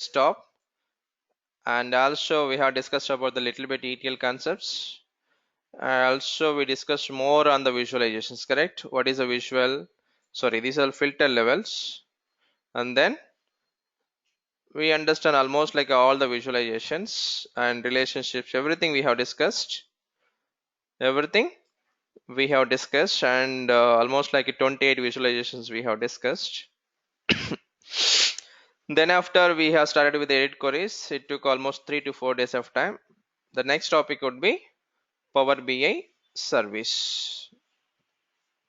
desktop, and also we have discussed about the little bit ETL concepts. Also we discussed more on the visualizations, correct? What is a visual? Sorry, these are filter levels, and then we understand almost like all the visualizations and relationships. Everything we have discussed, and almost like 28 visualizations we have discussed. Then after we have started with edit queries, it took almost 3 to 4 days of time. The next topic would be Power BI service.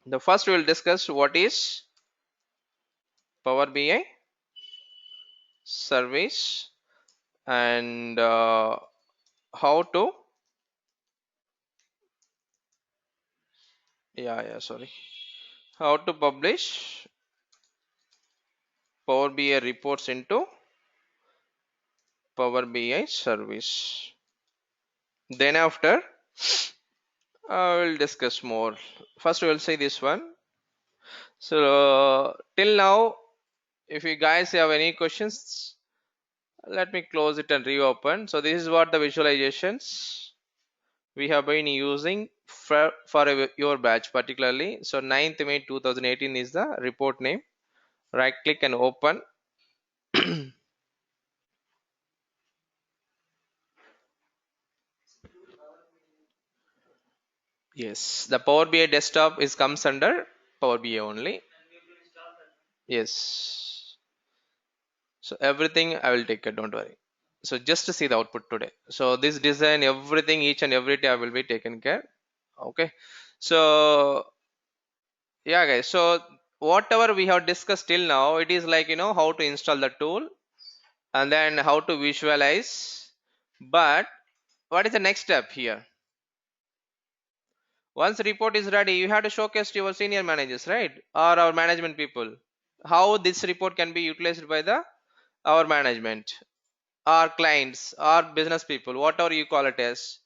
The first we will discuss what is Power BI service, and how to sorry, how to publish Power BI reports into Power BI service. Then after I will discuss more. First we will say this one. So till now, if you guys have any questions, let me close it and reopen. So this is what the visualizations we have been using for your batch particularly. So 9th May 2018 is the report name. Right click and open. Yes, the Power BI desktop is comes under Power BI only. Yes. So everything I will take care, don't worry. So just to see the output today. So this design, everything, each and every tab will be taken care. Okay. So yeah, guys. So whatever we have discussed till now, it is like how to install the tool and then how to visualize. But what is the next step here? Once the report is ready, you have to showcase to your senior managers, right? Or our management people. How this report can be utilized by the our management, our clients, our business people, whatever you call it as.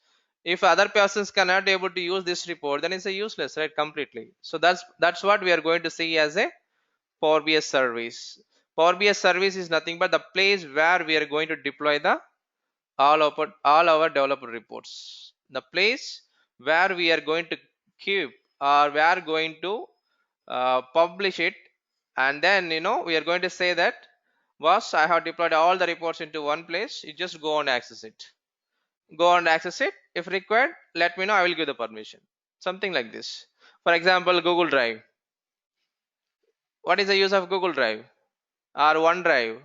If other persons cannot able to use this report, then it's a useless, right? Completely. So that's what we are going to see as a Power BI service. Power BI service is nothing but the place where we are going to deploy the all our developer reports. The place where we are going to keep, or we are going to publish it, and then we are going to say that was I have deployed all the reports into one place. You just go and access it. Go and access it. If required, let me know. I will give the permission. Something like this. For example, Google Drive. What is the use of Google Drive or OneDrive?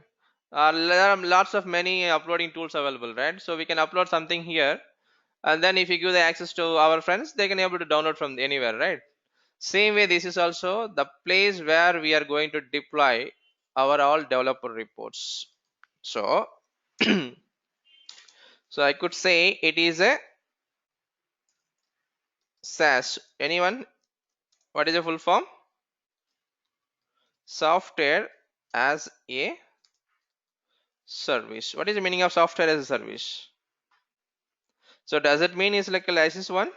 There are lots of many uploading tools available, right? So we can upload something here, and then if you give the access to our friends, they can able to download from anywhere, right? Same way, this is also the place where we are going to deploy our all developer reports. So so I could say it is a SaaS. Anyone? What is the full form? Software as a service. What is the meaning of software as a service? So does it mean it's like a license one?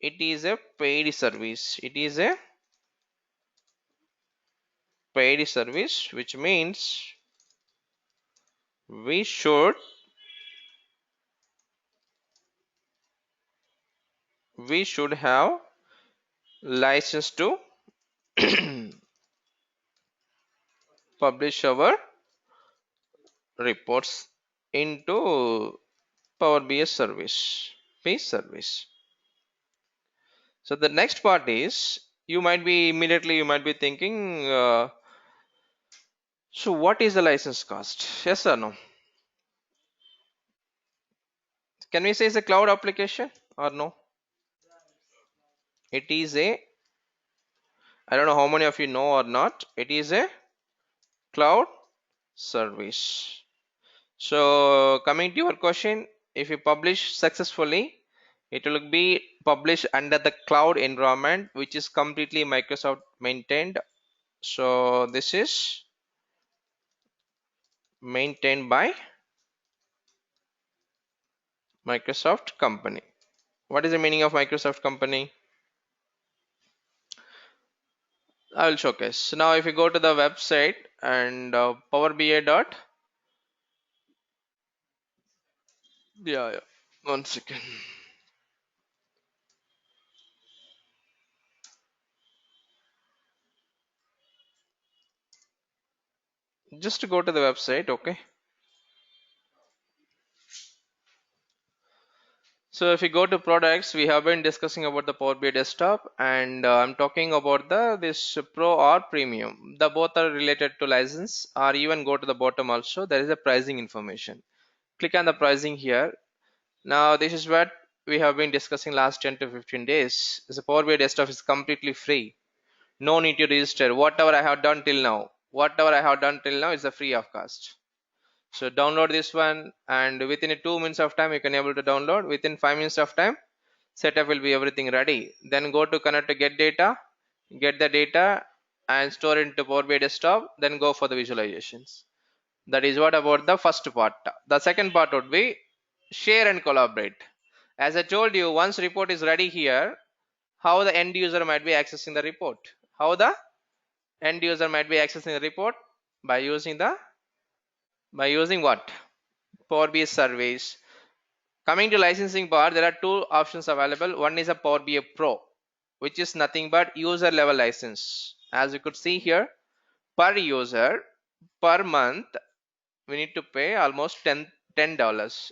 It is a paid service. It is a paid service, which means we should have license to publish our reports into Power BI service, paid service. So the next part is you might be thinking, so what is the license cost? Yes or no? Can we say it's a cloud application or no? It is a, I don't know how many of you know or not. It is a cloud service. So coming to your question, if you publish successfully, it will be published under the cloud environment, which is completely Microsoft maintained. So this is maintained by Microsoft company. What is the meaning of Microsoft company? I will showcase. So now if you go to the website and Power BI dot, yeah, 1 second. Just to go to the website, okay. So if you go to products, we have been discussing about the Power BI desktop, and I'm talking about the this Pro or Premium. The both are related to license, or even go to the bottom also. There is a pricing information. Click on the pricing here. Now this is what we have been discussing last 10 to 15 days. The Power BI desktop is completely free. No need to register. Whatever I have done till now, whatever I have done till now is a free of cost. So download this one, and within a 2 minutes of time you can able to download. Within 5 minutes of time, setup will be everything ready. Then go to connect to get data, get the data and store it into Power BI desktop. Then go for the visualizations. That is what about the first part. The second part would be share and collaborate. As I told you, once report is ready here, how the end user might be accessing the report. How the end user might be accessing the report by using the what? Power BI surveys. Coming to licensing part, there are two options available. One is a Power BI Pro, which is nothing but user level license. As you could see here, per user per month, we need to pay almost $10.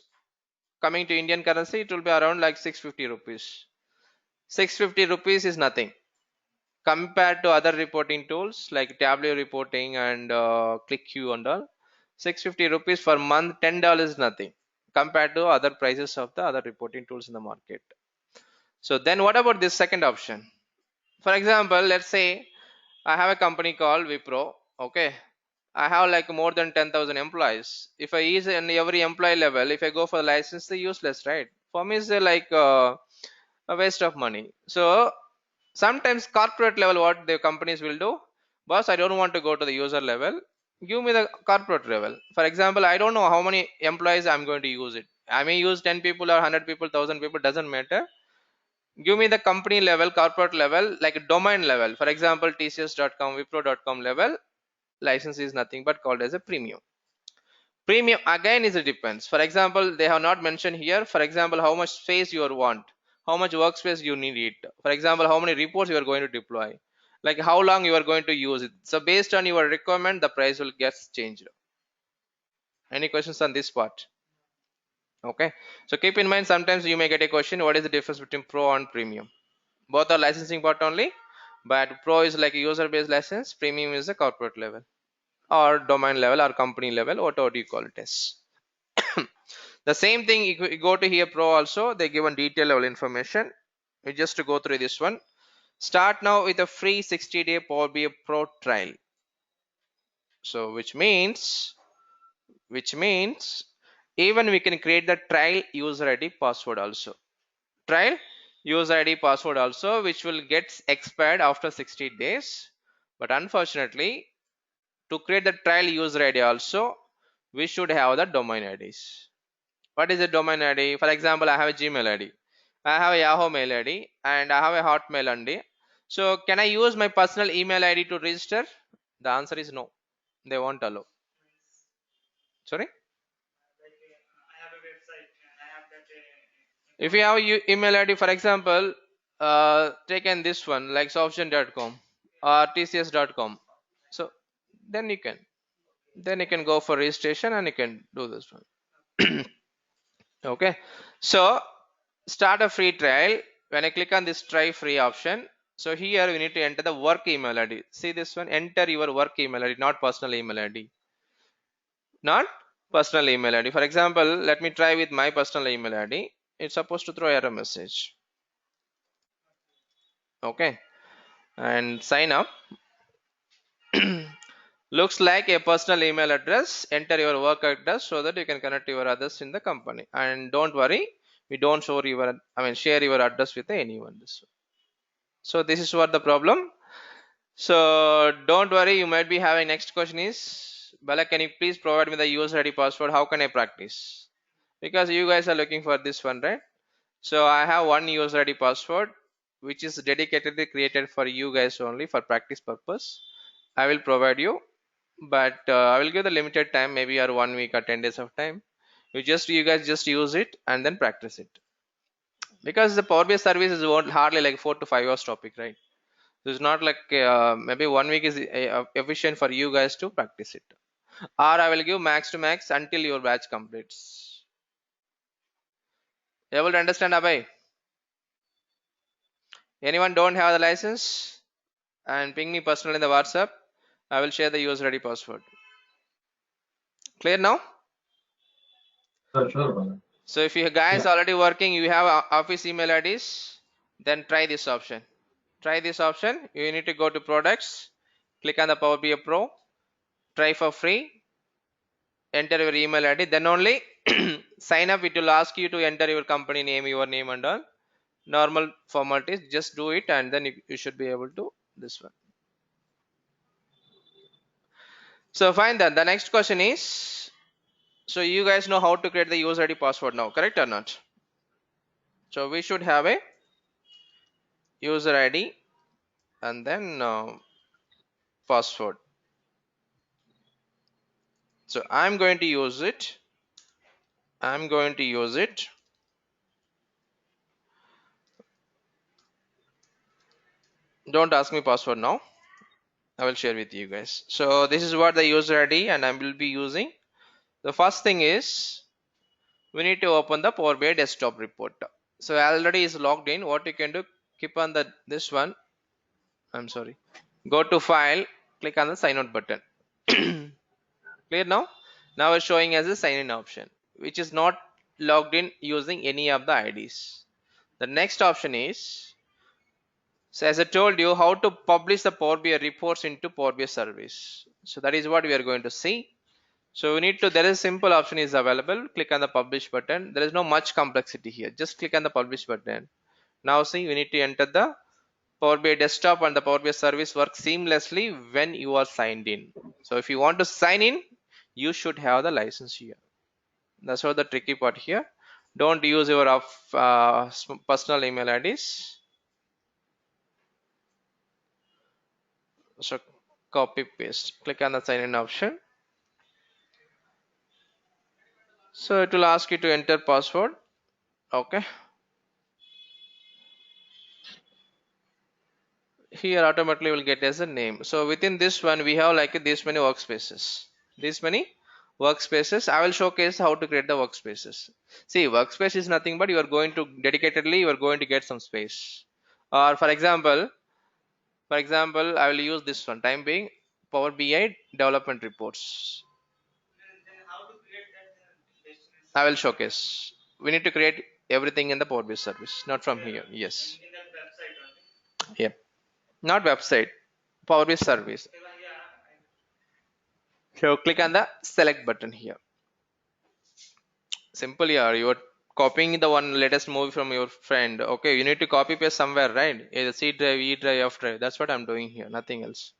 Coming to Indian currency, it will be around like 650 rupees. 650 rupees is nothing compared to other reporting tools like Tableau reporting and ClickQ and all. 650 rupees for month, $10 is nothing compared to other prices of the other reporting tools in the market. So then what about this second option? For example, let's say I have a company called Wipro. Okay, I have like more than 10,000 employees. If I use in every employee level, if I go for the license, it's useless, right? For me, it's like a waste of money. So sometimes corporate level, what the companies will do, boss, I don't want to go to the user level. Give me the corporate level. For example, I don't know how many employees I'm going to use it. I may use 10 people or 100 people, 1,000 people, doesn't matter. Give me the company level, corporate level, like a domain level. For example, tcs.com, wipro.com level. License is nothing but called as a premium. Premium again is it depends. For example, they have not mentioned here. For example, how much space you want, how much workspace you need it. For example, how many reports you are going to deploy, like how long you are going to use it. So based on your requirement, the price will get changed. Any questions on this part? Okay. So keep in mind, sometimes you may get a question: what is the difference between Pro and Premium? Both are licensing part only, but Pro is like a user-based license. Premium is a corporate level or domain level or company level, whatever you call it as. The same thing, you go to here Pro also, they given detail level information. We just to go through this one. Start now with a free 60-day Power BI Pro trial. So which means even we can create the trial user ID password also. Trial user ID password also, which will get expired after 60 days. But unfortunately, to create the trial user ID also, we should have the domain IDs. What is the domain ID? For example, I have a Gmail ID, I have a Yahoo mail ID, and I have a Hotmail ID. So can I use my personal email ID to register? The answer is no. They won't allow. Sorry. If you have a email ID, for example, taken this one like softgen.com or tcs.com. So then you can go for registration and you can do this one. Okay. So start a free trial. When I click on this try free option, so here we need to enter the work email ID. See this one, enter your work email ID, not personal email ID. Not personal email ID. For example, let me try with my personal email ID. It's supposed to throw error message. Okay. And sign up. Looks like a personal email address. Enter your work address so that you can connect your others in the company. And don't worry, we don't show your, share your address with anyone. So this is what the problem. So don't worry, you might be having next question is, Bala, can you please provide me the user ID password? How can I practice? Because you guys are looking for this one, right? So I have one user ID password which is dedicatedly created for you guys only for practice purpose. I will provide you, but I will give the limited time, maybe or 1 week or 10 days of time. You guys just use it and then practice it, because the Power BI service is hardly like 4 to 5 hours topic, right? So it's not like maybe 1 week is efficient for you guys to practice it. Or I will give max to max until your batch completes. Able to understand, Abhay? Anyone don't have the license? And ping me personally in the WhatsApp. I will share the user ID password. Clear now? Sure, brother. So if you guys Yeah. already working, you have office email IDs, then try this option. Try this option. You need to go to products, click on the Power BI Pro, try for free, enter your email ID, then only sign up. It will ask you to enter your company name, your name and all. Normal formalities, just do it and then you should be able to this one. So fine, then the next question is, so you guys know how to create the user ID password now, correct or not? So we should have a user ID and then password. So I'm going to use it. I'm going to use it. Don't ask me password now. I will share with you guys. So this is what the user ID and I will be using. The first thing is we need to open the Power BI desktop report. So already is logged in. What you can do, keep on the this one. I'm sorry. Go to file, click on the sign out button. Clear now? Now it's showing as a sign in option, which is not logged in using any of the IDs. The next option is, so as I told you, how to publish the Power BI reports into Power BI service. So that is what we are going to see. So we need to, there is simple option is available. Click on the publish button. There is no much complexity here. Just click on the publish button. Now see, we need to enter the Power BI desktop and the Power BI service work seamlessly when you are signed in. So if you want to sign in, you should have the license here. That's what the tricky part here. Don't use your personal email IDs. So copy paste. Click on the sign in option. So it will ask you to enter password. Okay. Here automatically will get as a name. So within this one we have like this many workspaces. This many workspaces. I will showcase how to create the workspaces. See, workspace is nothing but you are going to dedicatedly you are going to get some space. Or for example, I will use this one. Time being Power BI development reports. I will showcase. We need to create everything in the Power BI service, not from here. Yes. Yep. Not website. Power BI service. So click on the select button here. Simple, yeah. You're copying the one latest movie from your friend. Okay, you need to copy paste somewhere, right? Either C drive, E drive, F drive. That's what I'm doing here. Nothing else.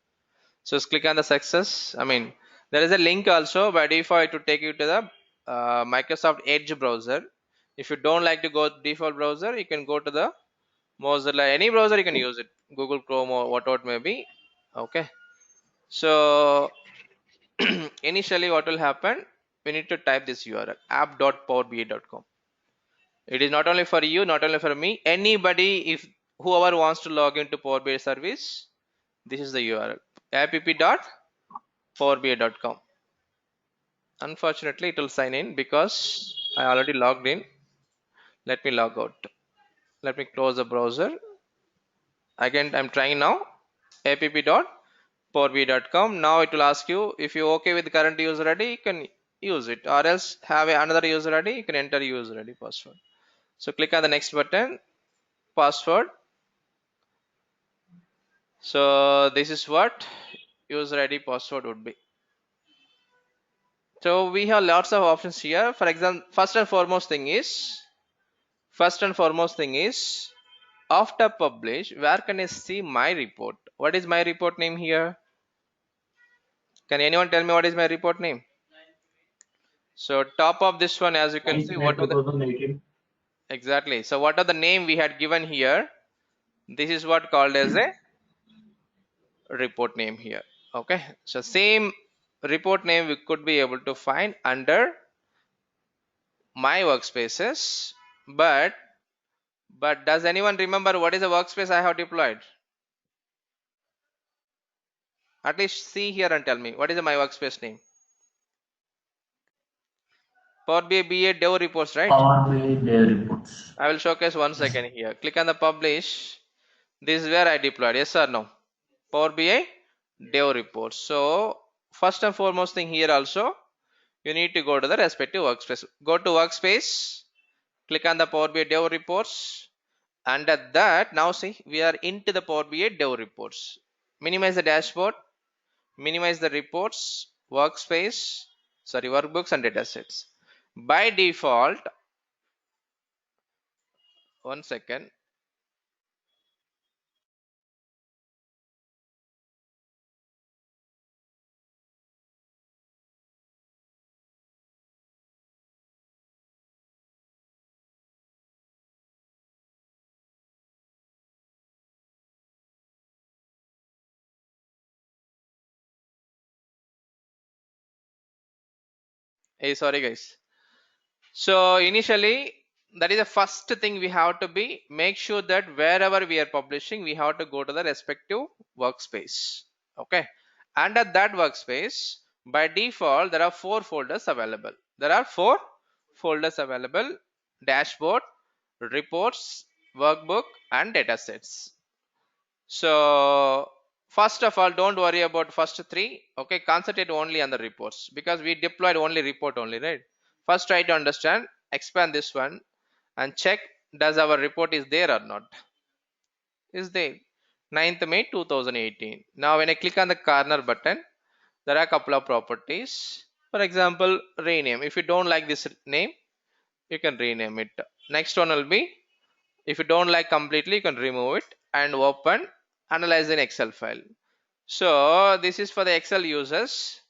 So just click on the success. I mean, there is a link also by default to take you to the Microsoft Edge browser. If you don't like to go default browser, you can go to the Mozilla. Any browser you can use it. Google Chrome or whatever it may be. Okay. So initially, what will happen? We need to type this URL app.powerba.com. It is not only for you, not only for me, anybody, if whoever wants to log into Power BI service, this is the URL app.powerba.com. Unfortunately, it will sign in because I already logged in. Let me log out. Let me close the browser. Again, I'm trying now app.powerba.com. Now it will ask you if you're okay with the current user ID, you can use it, or else have another user ID, you can enter user ID password. So click on the next button, password. So this is what user ID password would be. So we have lots of options here. For example, first and foremost thing is after publish, where can I see my report? What is my report name here? Can anyone tell me what is my report name? So top of this one, as you can see, 9th May what are the 2018. exactly. So what are the name we had given here? This is what called as a report name here. Okay, so same report name we could be able to find under my workspaces, but does anyone remember what is the workspace I have deployed? At least see here and tell me what is my workspace name. Power BI BA Dev reports, right? Power BI Dev reports. I will showcase one Yes. second here. Click on the publish. This is where I deployed. Yes or no? Power BI Dev reports. So first and foremost thing here also, you need to go to the respective workspace. Go to workspace. Click on the Power BI Dev reports. Under that, now see we are into the Power BI Dev reports. Minimize the dashboard. Minimize the reports, workspace, sorry, workbooks and datasets. By default, one second. Hey, sorry guys. So initially, that is the first thing we have to be make sure that wherever we are publishing, we have to go to the respective workspace. Okay. Under that workspace, by default, there are four folders available. There are four folders available: dashboard, reports, workbook, and datasets. So first of all, don't worry about first three. Okay, concentrate only on the reports because we deployed only report only, right? First, try to understand, expand this one, and check does our report is there or not. Is there? 9th May 2018. Now, when I click on the corner button, there are a couple of properties. For example, rename. If you don't like this name, you can rename it. Next one will be if you don't like completely, you can remove it and open analyze in Excel file. So this is for the Excel users.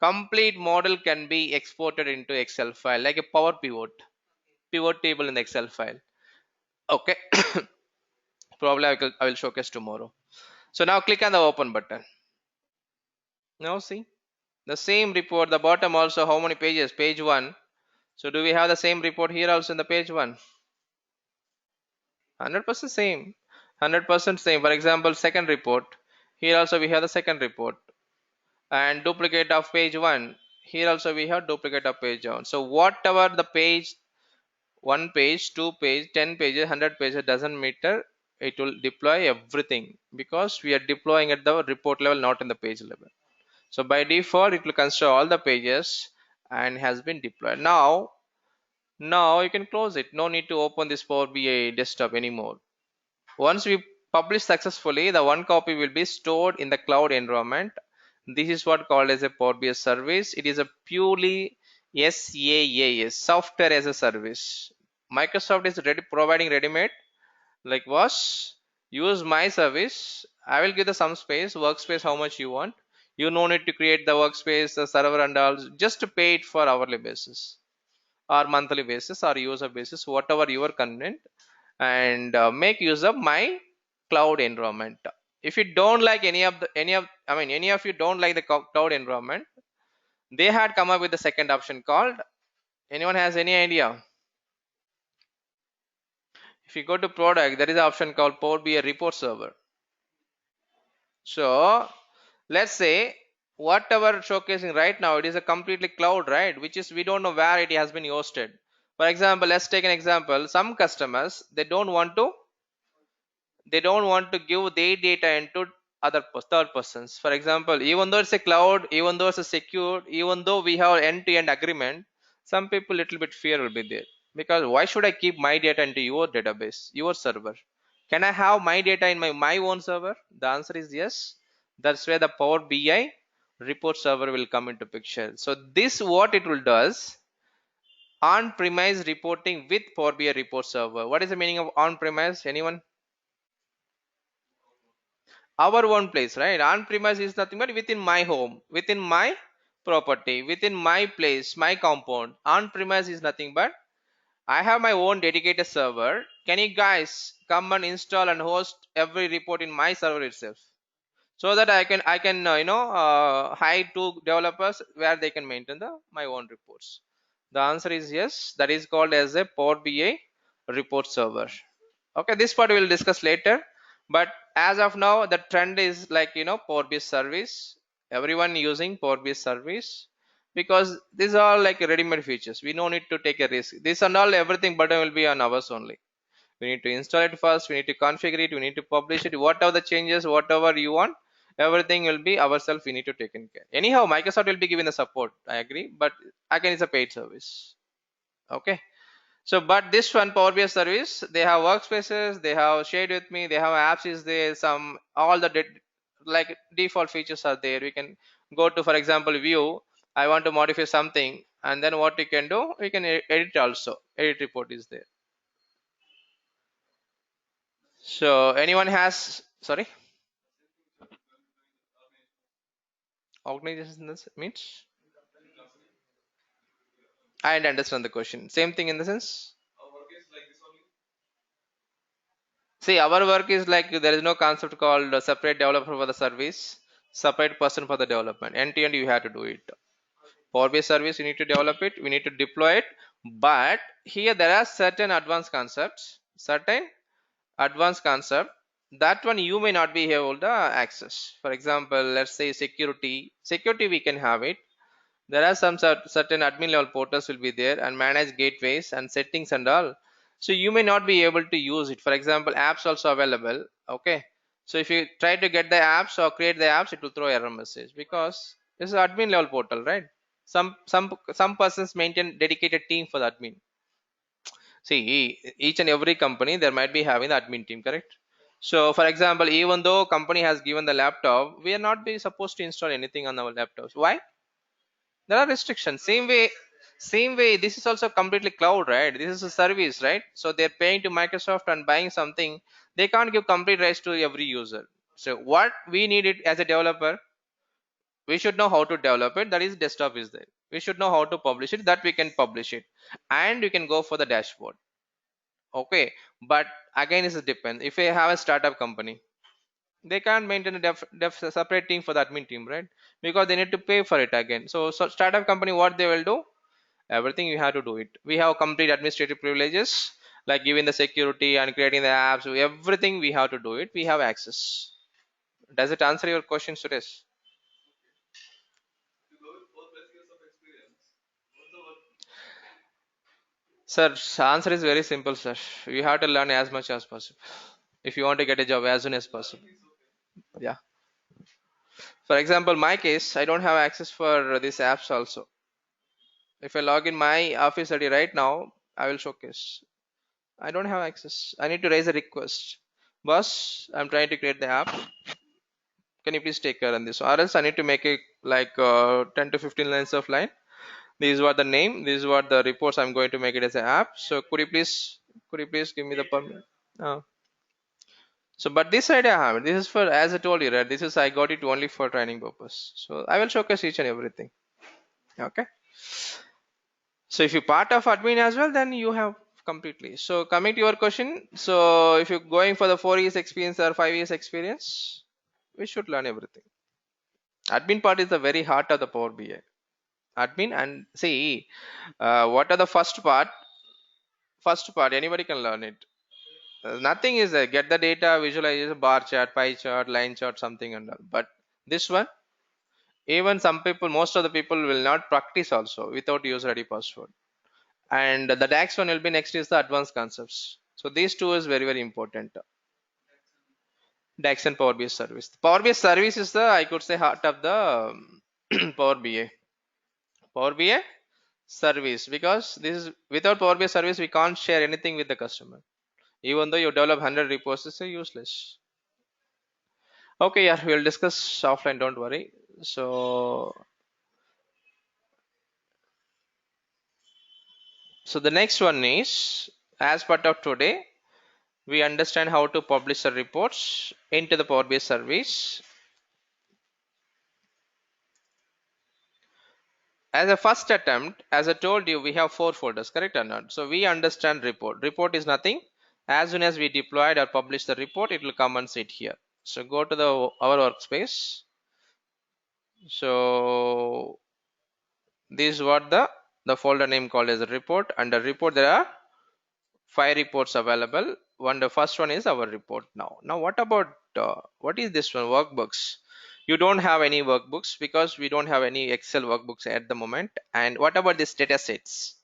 Complete model can be exported into Excel file like a power pivot table in the Excel file. Okay, probably I will showcase tomorrow. So now click on the open button. Now see the same report. The bottom also how many pages? Page one. So do we have the same report here also in the page one? 100% same. 100% same. For example, second report. Here also we have the second report. And duplicate of page 1, here also we have duplicate of page 1. So whatever the page, 1 page, 2 page, 10 pages, 100 pages, doesn't matter, it will deploy everything because we are deploying at the report level, not in the page level. So by default it will consider all the pages and has been deployed. Now you can close it. No need to open this Power BI desktop anymore. Once we publish successfully, the one copy will be stored in the cloud environment. This is what called as a Power BI service. It is a purely SaaS, software as a service. Microsoft is providing ready-made like was use my service. I will give the some space, workspace how much you want. You no need to create the workspace, the server and all. Just to pay it for hourly basis or monthly basis or user basis, whatever your convenient, and make use of my cloud environment. If you don't like any of you don't like the cloud environment, they had come up with the second option called, anyone has any idea? If you go to product, there is an option called Power BI report server. So let's say whatever showcasing right now, it is a completely cloud, right? Which is we don't know where it has been hosted. For example, let's take an example. Some customers they don't want to give their data into third persons. For example, even though it's a cloud, even though it's a secure, even though we have end-to-end agreement, some people little bit fear will be there because why should I keep my data into your database, your server? Can I have my data in my own server? The answer is yes. That's where the Power BI report server will come into picture. So this what it will does, on-premise reporting with Power BI report server. What is the meaning of on-premise? Anyone? Our own place, right? On premise is nothing but within my home, within my property, within my place, my compound. On premise is nothing but I have my own dedicated server. Can you guys come and install and host every report in my server itself, so that I can hire two developers where they can maintain my own reports? The answer is yes. That is called as a Power BI report server. Okay, this part we will discuss later, but as of now the trend is like Power BI service. Everyone using Power BI service because these are like ready-made features. We no need to take a risk. This and all everything button will be on ours only. We need to install it first, we need to configure it, we need to publish it, whatever the changes, whatever you want, everything will be ourselves. We need to take in care. Anyhow, Microsoft will be giving the support, I agree, but again it's a paid service. Okay, so but this one Power BI service, they have workspaces, they have shared with me, they have apps is there, some all the like default features are there. We can go to, for example, view. I want to modify something, and then what we can do, we can edit also. Edit report is there. So anyone has, sorry, organization means, I understand the question. Same thing in the sense. See, our work is like there is no concept called a separate developer for the service, separate person for the development. End to end, you have to do it. Power BI service, you need to develop it, we need to deploy it. But here there are certain advanced concepts, certain advanced concept, that one you may not be able to access. For example, let's say security. Security we can have it. There are some certain admin level portals will be there and manage gateways and settings and all. So you may not be able to use it. For example, apps also available. Okay. So if you try to get the apps or create the apps, it will throw error message because this is admin level portal, right? Some persons maintain dedicated team for the admin. See, each and every company there might be having the admin team, correct? So for example, even though company has given the laptop, we are not be supposed to install anything on our laptops. Why? There are restrictions. Same way this is also completely cloud, right? This is a service, right? So they're paying to Microsoft and buying something. They can't give complete rights to every user. So what we need it as a developer, we should know how to develop it. That is desktop is there. We should know how to publish it, that we can publish it. And we can go for the dashboard. Okay. But again it depends. If we have a startup company, they can't maintain a separate team for the admin team, right? Because they need to pay for it again. So startup company, what they will do, everything you have to do it. We have complete administrative privileges, like giving the security and creating the apps, everything we have to do it. We have access. Does it answer your question, Suresh? Sir, answer is very simple, sir. You have to learn as much as possible if you want to get a job as soon as possible. Yeah. For example, my case, I don't have access for these apps also. If I log in my office ID right now, I will showcase. I don't have access. I need to raise a request. Boss, I'm trying to create the app. Can you please take care on this? Or else I need to make it like 10 to 15 lines of line. This is what the name. This is what the reports I'm going to make it as an app. So could you please give me the permit? Uh, so, but this idea I have it. This is for, as I told you, right? This is I got it only for training purpose. So I will showcase each and everything. Okay. So if you're part of admin as well, then you have completely. So coming to your question, so if you're going for the 4 years experience or 5 years experience, we should learn everything. Admin part is the very heart of the Power BI. Admin and see, what are the first part? First part, anybody can learn it. Nothing is there. Get the data, visualize bar chart, pie chart, line chart, something and all. But this one, even some people, most of the people will not practice also without user ID password. And the next one will be next is the advanced concepts. So these two is very important. DAX and Power BI service. Power BI service is the, I could say, heart of the Power BI. Power BI service, because this is without Power BI service we can't share anything with the customer. Even though you develop 100 reports, it's useless. Okay, yeah, we'll discuss offline. Don't worry. So the next one is, as part of today, we understand how to publish the reports into the Power BI service. As a first attempt, as I told you, we have four folders, correct or not? So we understand report. Report is nothing As soon as we deployed or publish the report, it will come and sit here. So go to the our workspace. So this is what the folder name called as a report. Under report there are 5 reports available. The first one is our report. Now what about what is this one? Workbooks. You don't have any workbooks because we don't have any Excel workbooks at the moment. And what about these data sets?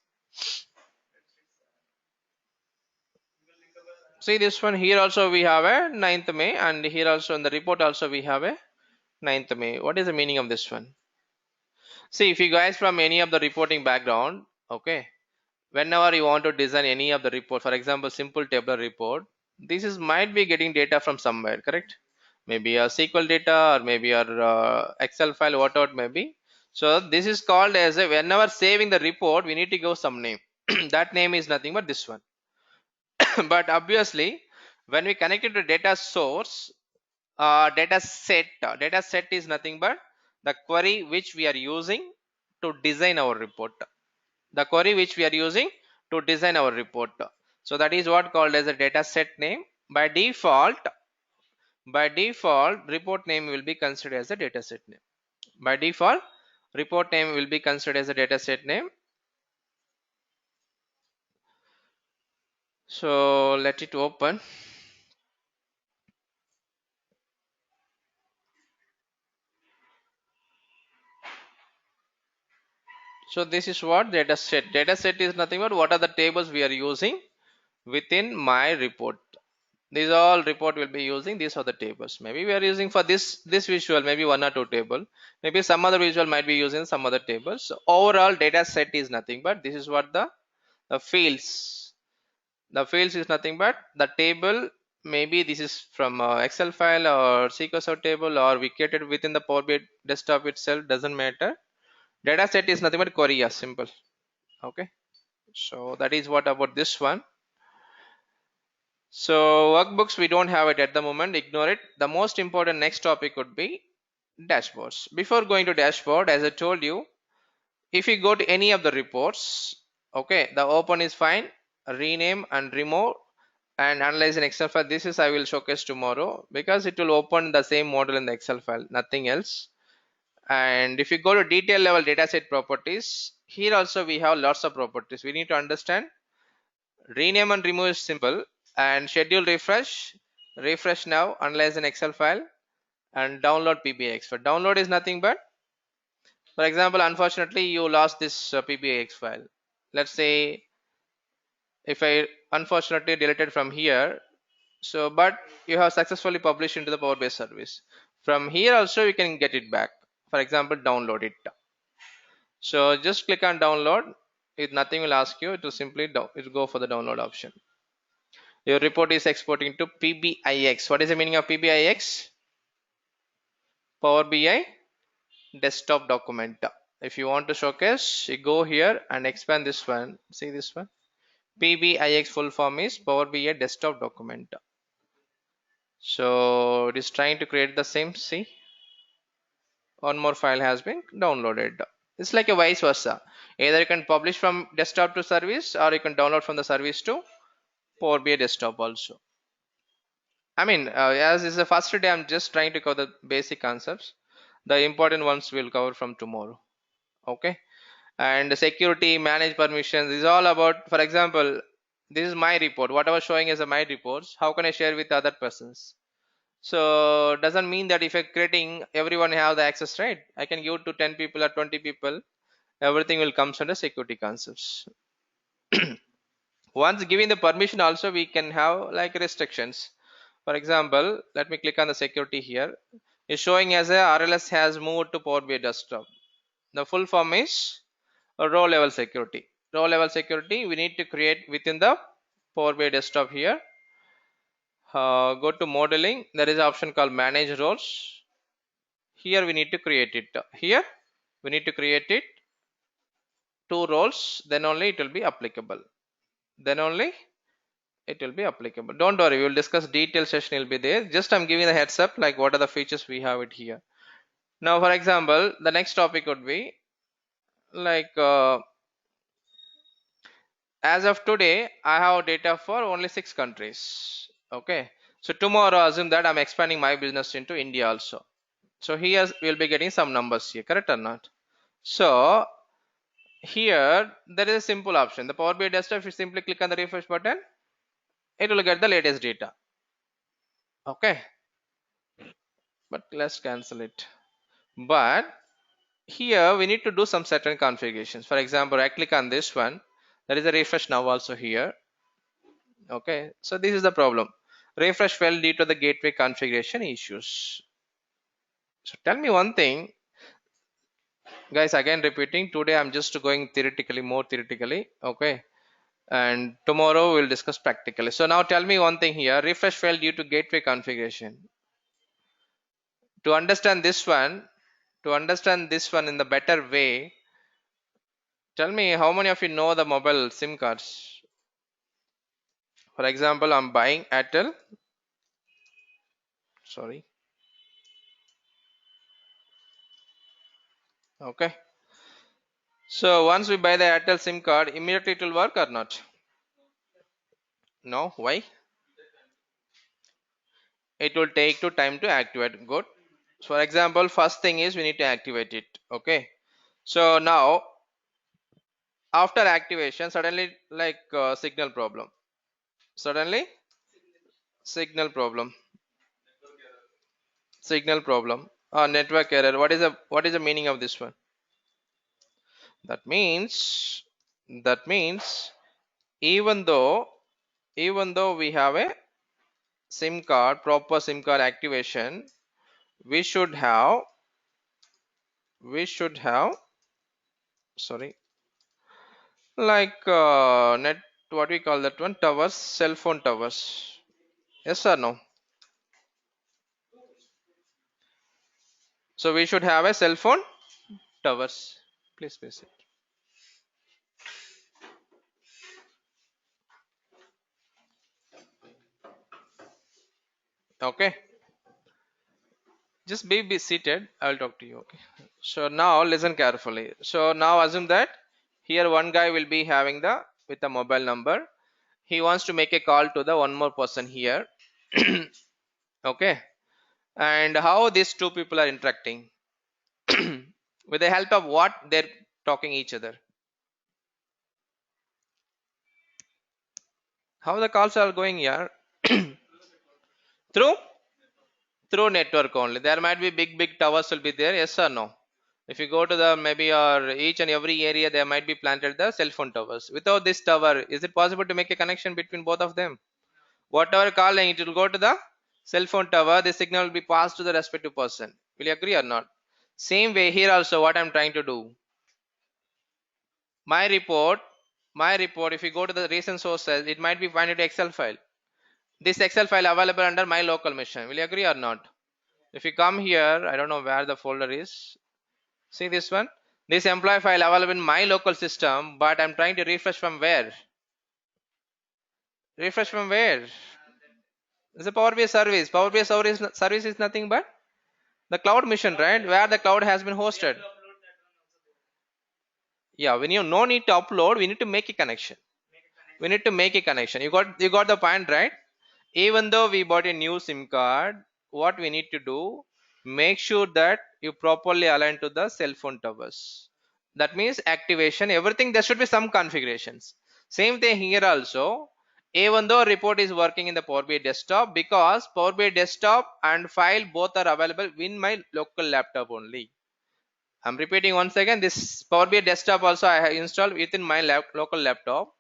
See this one here also we have a 9th May, and here also in the report also we have a 9th May. What is the meaning of this one? See, if you guys from any of the reporting background, okay, whenever you want to design any of the report, for example simple tabular report, this is might be getting data from somewhere, correct? Maybe a SQL data, or maybe your Excel file, whatever it may be. So this is called as a, whenever saving the report we need to give some name. That name is nothing but this one. But obviously when we connect it to data source, data set is nothing but the query which we are using to design our report. The query which we are using to design our report. So that is what called as a data set name. By default report name will be considered as a data set name. By default report name will be considered as a data set name. So let it open. So this is what data set. Data set is nothing but what are the tables we are using within my report. These all report will be using, these are the tables. Maybe we are using for this visual maybe 1 or 2 table. Maybe some other visual might be using some other tables. So overall data set is nothing but this is what the fields. The fields is nothing but the table. Maybe this is from Excel file or SQL Server table, or we created within the Power BI desktop itself, doesn't matter. Data set is nothing but query, yeah, simple. Okay, so that is what about this one. So workbooks we don't have it at the moment, ignore it. The most important next topic would be dashboards. Before going to dashboard, as I told you, if you go to any of the reports, okay, the open is fine, rename and remove and analyze in Excel file. This is I will showcase tomorrow because it will open the same model in the Excel file, nothing else. And if you go to detail level dataset properties, here also we have lots of properties. We need to understand. Rename and remove is simple, and schedule refresh now, analyze an Excel file, and download PBX. For download is nothing but, for example, unfortunately you lost this PBX file. Let's say if I unfortunately deleted from here, so but you have successfully published into the Power BI service. From here also you can get it back. For example, download it. So just click on download. It nothing will ask you. It will simply it will go for the download option. Your report is exporting to PBIX. What is the meaning of PBIX? Power BI desktop document. If you want to showcase, you go here and expand this one. See this one. PBIX full form is Power BI desktop document. So it is trying to create the same. See, one more file has been downloaded. It's like a vice versa. Either you can publish from desktop to service, or you can download from the service to Power BI desktop also. I mean, as is the first day, I'm just trying to cover the basic concepts. The important ones we'll cover from tomorrow. Okay. And the security, manage permissions is all about, for example, this is my report. Whatever showing as a my reports, how can I share with other persons? So doesn't mean that if I'm creating, everyone have the access, right? I can give to 10 people or 20 people. Everything will comes under security concepts. Once giving the permission also we can have like restrictions. For example, let me click on the security here. It's showing as a RLS has moved to Power BI desktop. The full form is a row level security. Row level security we need to create within the Power BI desktop here. Go to modeling. There is an option called manage roles. Here we need to create it. Here we need to create it 2 roles. Then only it will be applicable. Then only it will be applicable. Don't worry, we will discuss detailed session will be there. Just I'm giving the heads up like what are the features we have it here. Now for example, the next topic would be like As of today, I have data for only 6 countries. Okay. So tomorrow, assume that I'm expanding my business into India also. So here we'll be getting some numbers here, correct or not? So here there is a simple option. The Power BI desktop, if you simply click on the refresh button, it will get the latest data. Okay. But let's cancel it. But here we need to do some certain configurations. For example, I click on this one. There is a refresh now also here. Okay. So this is the problem. Refresh failed due to the gateway configuration issues. So tell me one thing, guys. Again, repeating. Today I'm just going theoretically, more theoretically. Okay. And tomorrow we'll discuss practically. So now tell me one thing here. Refresh failed due to gateway configuration. To understand this one, in the better way, tell me how many of you know the mobile SIM cards. For example, I'm buying Airtel. Sorry. Okay. So once we buy the Airtel SIM card, immediately it will work or not? No. Why? It will take to time to activate. Good. So for example, first thing is we need to activate it. Okay. So now after activation, suddenly like signal problem. Suddenly signal problem. Signal problem. Network error. What is the meaning of this one? That means even though we have a SIM card, proper SIM card activation, we should have we should have sorry, like net, what we call that one, towers, cell phone towers. Yes or no? So we should have a cell phone towers. Please. Okay. Just be seated. I will talk to you. Okay. So now listen carefully. So now assume that here one guy will be having the with a mobile number. He wants to make a call to the one more person here. Okay. And how these two people are interacting with the help of what they're talking each other. How the calls are going here? through through network only. There might be big towers will be there. Yes or no? If you go to the maybe or each and every area, there might be planted the cell phone towers. Without this tower, is it possible to make a connection between both of them? Whatever calling, it will go to the cell phone tower. The signal will be passed to the respective person. Will you agree or not? Same way here also, what I'm trying to do. My report, if you go to the recent sources, it might be find it Excel file. This Excel file available under my local machine. Will you agree or not? If you come here, I don't know where the folder is. See this one? This employee file available in my local system, but I'm trying to refresh from where? Refresh from where? It's a Power BI service. Power BI service is nothing but the cloud mission, right? Where the cloud has been hosted. Yeah, when you no need to upload, we need to make a connection. We need to make a connection. You got the point, right? Even though we bought a new SIM card, what we need to do, make sure that you properly align to the cell phone towers. That means activation, everything, there should be some configurations. Same thing here also. Even though report is working in the Power BI desktop, because Power BI desktop and file both are available in my local laptop only. I'm repeating once again, this Power BI desktop also I have installed within my local laptop.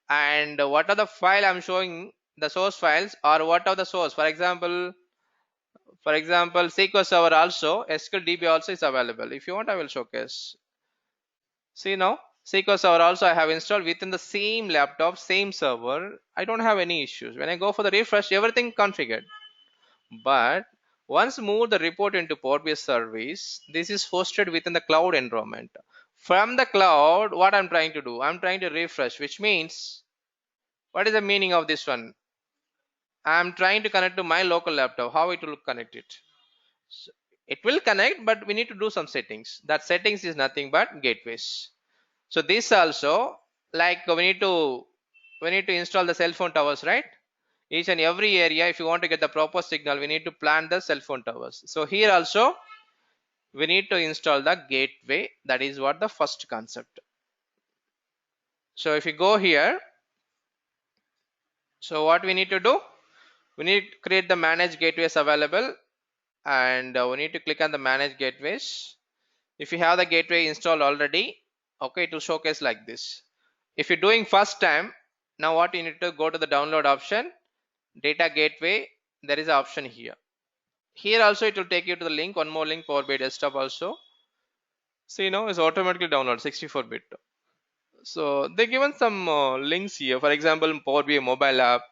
And what are the file I'm showing, the source files, or what are the source? For example, SQL Server also, SQL DB also is available. If you want, I will showcase. See now, SQL Server also I have installed within the same laptop, same server. I don't have any issues. When I go for the refresh, everything configured. But once move the report into Power BI service, this is hosted within the cloud environment. From the cloud, what I'm trying to do, I'm trying to refresh, which means, what is the meaning of this one? I'm trying to connect to my local laptop. How it will connect it? So it will connect, but we need to do some settings. That settings is nothing but gateways. So this also, Like we need to install the cell phone towers, right? Each and every area, if you want to get the proper signal, we need to plant the cell phone towers. So here also we need to install the gateway. That is what the first concept. So if you go here, so what we need to do, we need to create the manage gateways available, and we need to click on the manage gateways. If you have the gateway installed already, okay, it will showcase like this. If you're doing first time, now what you need to go to the download option, data gateway. There is an option here. Here also it will take you to the link, one more link, Power BI desktop also. So it's automatically download 64-bit. So they given some links here. For example, Power BI mobile app,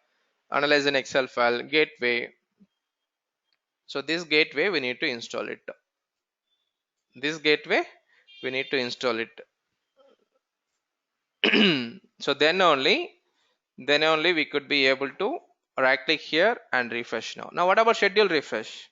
analyze an Excel file, gateway. So this gateway we need to install it. This gateway we need to install it. So then only we could be able to right click here and refresh now. Now what about schedule refresh?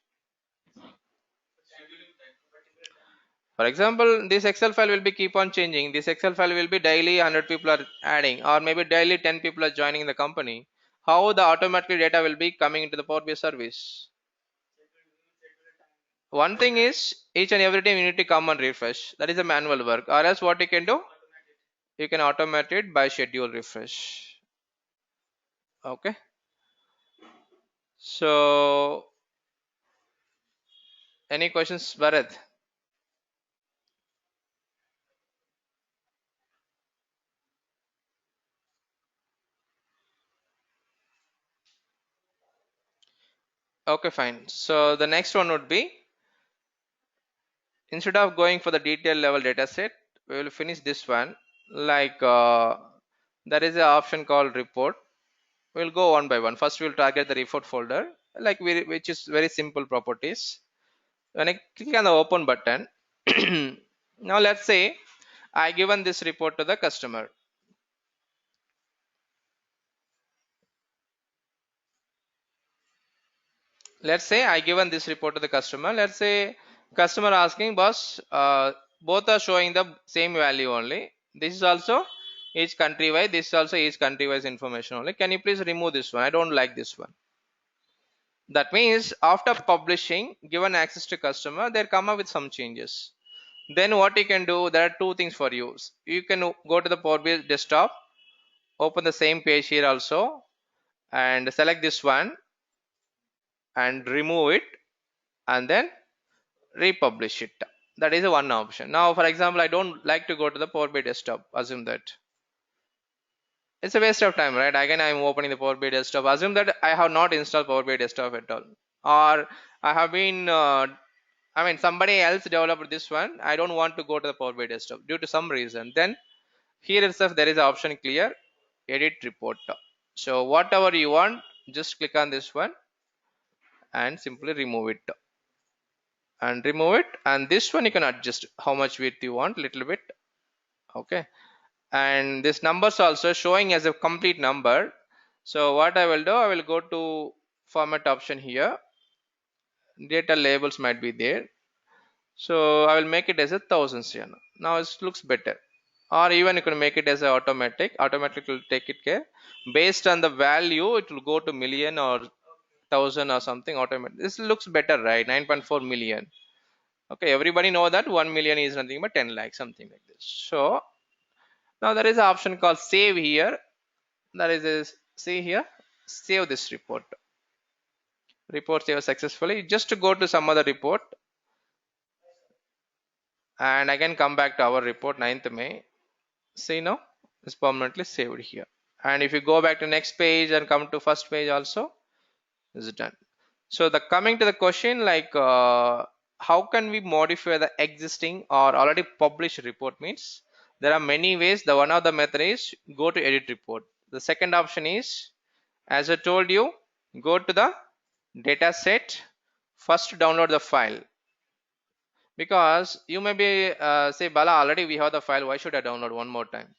For example, this Excel file will be keep on changing. This Excel file will be daily 100 people are adding, or maybe daily 10 people are joining the company. How the automatic data will be coming into the Power BI service? One thing is each and every time you need to come and refresh. That is a manual work. Or else what you can do? You can automate it by schedule refresh. Okay. So any questions, Bharat? Okay, fine. So the next one would be, instead of going for the detail level data set, we will finish this one. Like there is an option called report. We'll go one by one. First, we'll target the report folder, like which is very simple properties. When I click on the open button, now let's say I given this report to the customer. Let's say I given this report to the customer. Let's say customer asking, boss, both are showing the same value only. This is also each country wise. This is also each country wise information only. Can you please remove this one? I don't like this one. That means after publishing, given access to customer, they come up with some changes. Then what you can do, there are two things for you. You can go to the Power BI desktop, open the same page here also, and select this one and remove it, and then republish it. That is one option. Now for example, I don't like to go to the Power BI desktop. Assume that it's a waste of time, right? Again, I'm opening the Power BI desktop. Assume that I have not installed Power BI desktop at all, or I have been somebody else developed this one. I don't want to go to the Power BI desktop due to some reason. Then here itself there is an option clear, edit report. So whatever you want, just click on this one and simply remove it, and this one you can adjust how much width you want, little bit. Okay, and this numbers also showing as a complete number. So what I will do, I will go to format option here. Data labels might be there, so I will make it as a thousands here. Now it looks better. Or even you can make it as a automatic will take it care based on the value. It will go to million or thousand or something automatic. This looks better, right? 9.4 million. Okay, everybody know that 1 million is nothing but 10 lakhs, something like this. So now there is an option called save here. There is a, see here, save this report. Report save successfully. Just to go to some other report, and again come back to our report 9th May. See now, it's permanently saved here. And if you go back to next page and come to first page also, is done. So the coming to the question, like how can we modify the existing or already published report? Means there are many ways. The one of the method is go to edit report. The second option is, as I told you, go to the data set, first download the file. Because you may be say, Bala, already we have the file, why should I download one more time?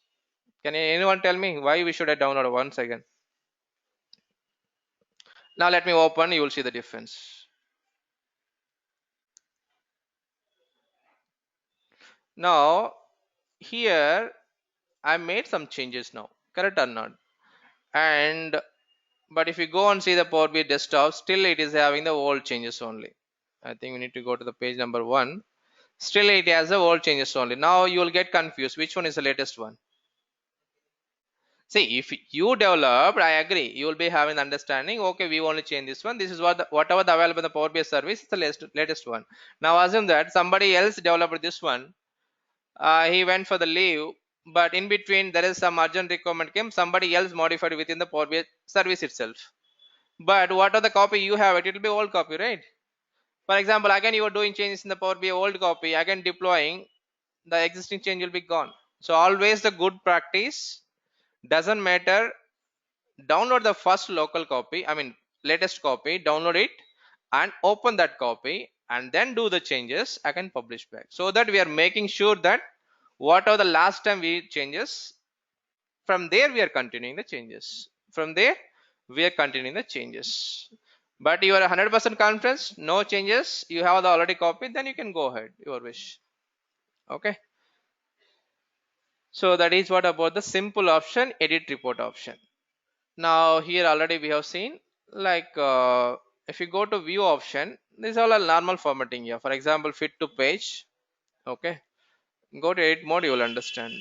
Can anyone tell me why we should I download once again? Now let me open, you will see the difference. Now here I made some changes now, correct or not? And but if you go and see the Power BI desktop, still it is having the old changes only. I think we need to go to the page number 1. Still it has the old changes only. Now you will get confused which one is the latest one. See, if you developed, I agree, you will be having understanding. Okay, we only change this one. This is what whatever the available in the Power BI service is the latest one. Now assume that somebody else developed this one. He went for the leave, but in between there is some urgent requirement came. Somebody else modified within the Power BI service itself. But what are the copy you have? It will be old copy, right? For example, again you are doing changes in the Power BI old copy. Again deploying, the existing change will be gone. So always the good practice, doesn't matter, download the first local copy, I mean latest copy, download it and open that copy and then do the changes. I can publish back, so that we are making sure that what are the last time we changes, from there we are continuing the changes, from there we are continuing the changes. But you are 100% confidence, no changes, you have the already copy, then you can go ahead your wish. Okay, so that is what about the simple option, edit report option. Now here already we have seen, like if you go to view option, this is all a normal formatting here. For example, fit to page. Okay, go to edit mode, you will understand.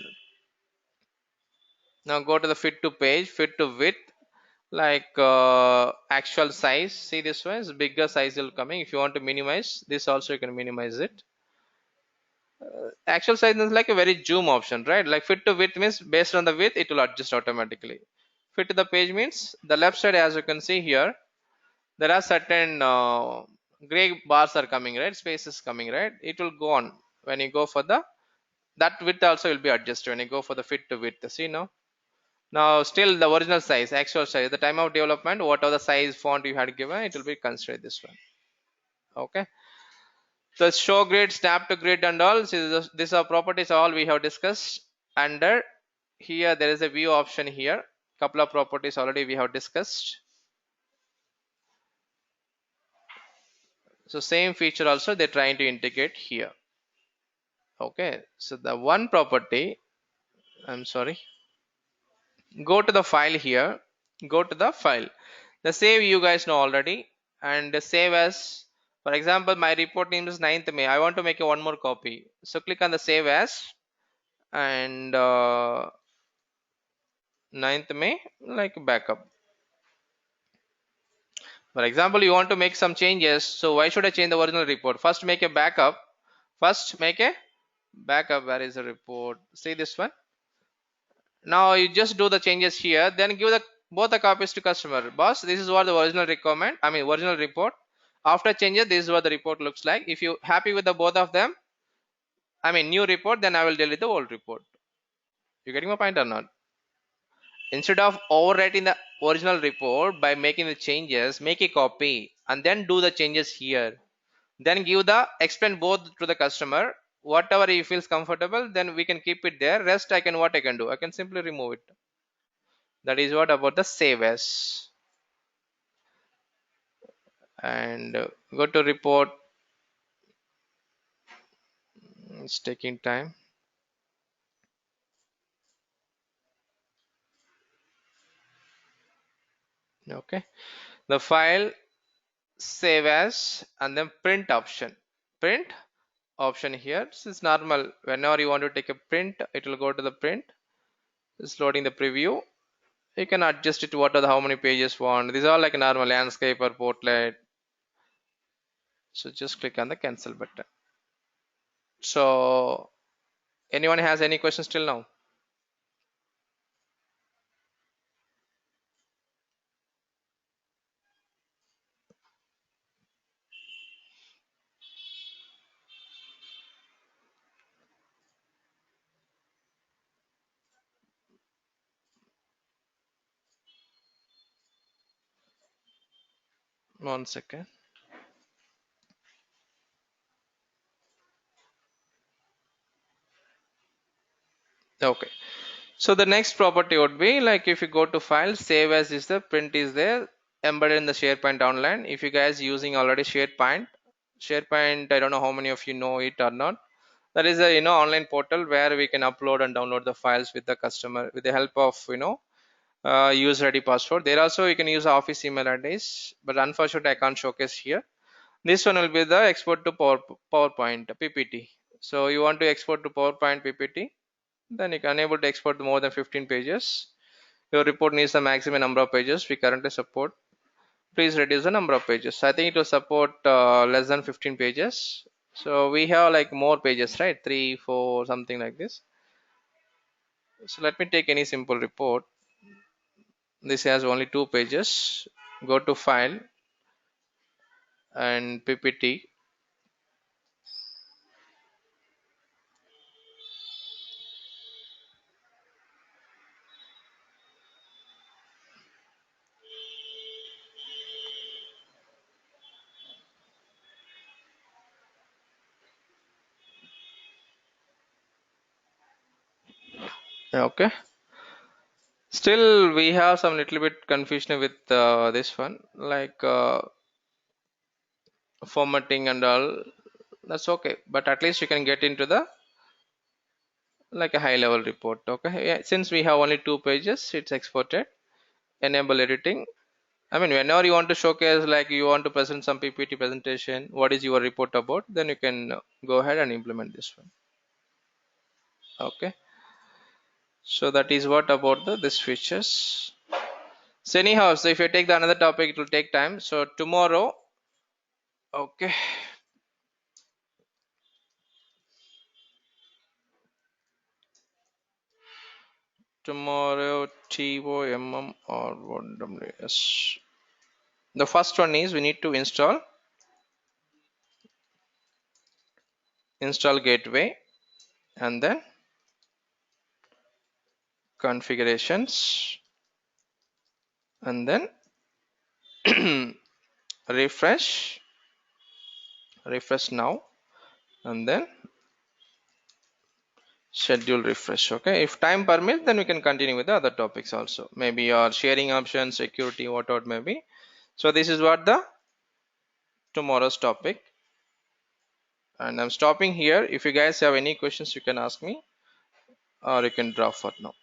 Now go to the fit to page, fit to width, like actual size. See, this one is bigger size will coming. If you want to minimize this also, you can minimize it. Actual size is like a very zoom option, right? Like fit to width means based on the width it will adjust automatically. Fit to the page means the left side, as you can see here, there are certain gray bars are coming, right? Spaces coming, right? It will go on when you go for the, that width also will be adjusted when you go for the fit to width. See now, now still the original size, actual size, the time of development, whatever the size font you had given, it will be considered this one. Okay, so show grid, snap to grid and all, so these are properties all we have discussed. Under here there is a view option here, couple of properties already we have discussed. So same feature also they're trying to integrate here. Okay, so the one property, I'm sorry, go to the file here, go to the file, the save you guys know already, and the save as, for example my report name is 9th May, I want to make a one more copy, so click on the save as, and 9th May, like backup. For example, you want to make some changes, so why should I change the original report? First make a backup, first make a backup. Where is the report? See this one. Now you just do the changes here, then give the both the copies to customer. Boss, this is what the original requirement, I mean original report. After changes, this is what the report looks like. If you happy with the both of them, I mean new report, then I will delete the old report. You getting my point or not? Instead of overwriting the original report by making the changes, make a copy and then do the changes here. Then give the explain both to the customer. Whatever he feels comfortable, then we can keep it there. Rest I can, what I can do, I can simply remove it. That is what about the save as. And go to report, it's taking time. Okay, the file, save as, and then print option, print option here. This is normal, whenever you want to take a print, it will go to the print. It's loading the preview. You can adjust it to what are the how many pages want. These are like a normal landscape or portrait. So just click on the cancel button. So anyone has any questions till now? One second. Okay, so the next property would be like, if you go to file, save as is the print is there, embedded in the SharePoint online. If you guys using already SharePoint, I don't know how many of you know it or not. That is a online portal where we can upload and download the files with the customer with the help of user ID password. There also you can use office email address, but unfortunately I can't showcase here. This one will be the export to PowerPoint PPT. So you want to export to PowerPoint PPT, then you can enable to export more than 15 pages. Your report needs the maximum number of pages we currently support. Please reduce the number of pages. I think it will support less than 15 pages. So we have like more pages, right? 3, 4, something like this. So let me take any simple report. This has only 2 pages. Go to file and PPT. Okay. Still, we have some little bit confusion with this one, like formatting and all. That's okay, but at least you can get into the like a high level report. Okay, yeah, since we have only 2 pages, it's exported. Enable editing. I mean, whenever you want to showcase, like you want to present some PPT presentation, what is your report about, then you can go ahead and implement this one. Okay, so that is what about the this features. So anyhow, so if you take the another topic, it will take time. So tomorrow, okay, tomorrow TOMM or what WS. The first one is we need to install gateway, and then configurations, and then refresh now, and then schedule refresh. Okay, if time permits, then we can continue with the other topics also, maybe your sharing options, security, whatever maybe. So this is what the tomorrow's topic, and I'm stopping here. If you guys have any questions, you can ask me or you can drop for now.